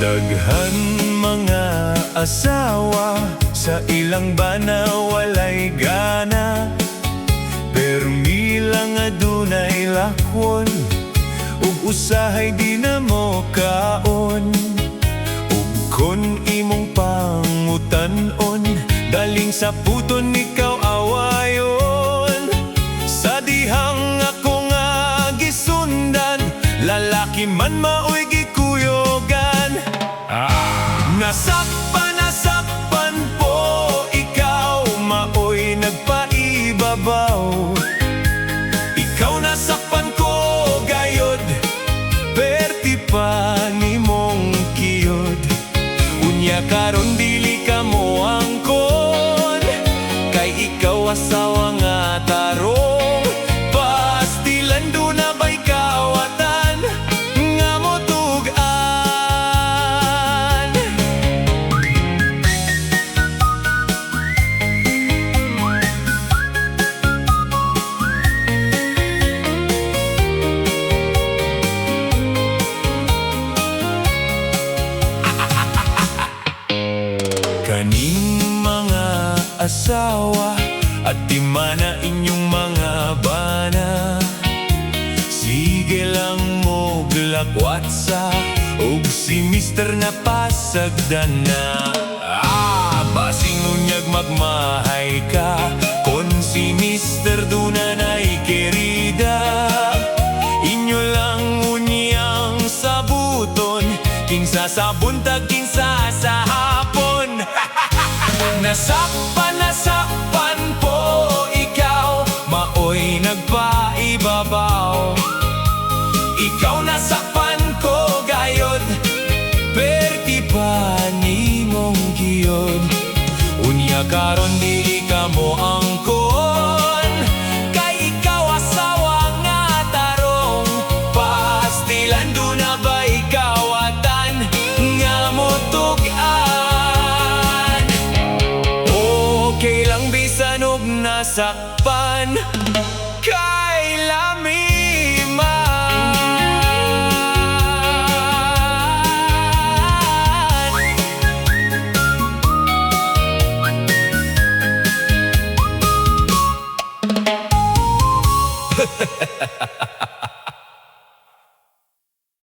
Daghan mga asawa sa ilang bana walay gana, pero milang adunay lakwon ug usahay di na mo kaon. Ug kon imong pangutan-on daling sa puton ikaw awayon. Sa dihang ako nga gisundan, lalaki man maoy gikuyogan. Nasakpan po ikaw, maoy nagpaibabaw. Ikaw nasakpan ko gayod, perti pa nimong kiyod. Unya karon dili ka mo angkon, kay ikaw asawa nga tarong. Pastilan do na ba'y kawatan nga mo tugan. Kaning mga asawa at di mana inyong mga bana, sige lang mo glakwat sa og si mister na pasagdan na. Basing unyag magmahay ka kon si mister duna na'y kerida. Inyo lang unyang sabuton, kinsa sa buntag kinsa sa hapon. Nasakpan po ikaw, maoy nagpaibabaw. Ikaw nasakpan ko gayod, perti pa nimong kiyod. Unya karon dili ka mo angkon, kay ikaw asawa nga tarong. Pastilan do na ba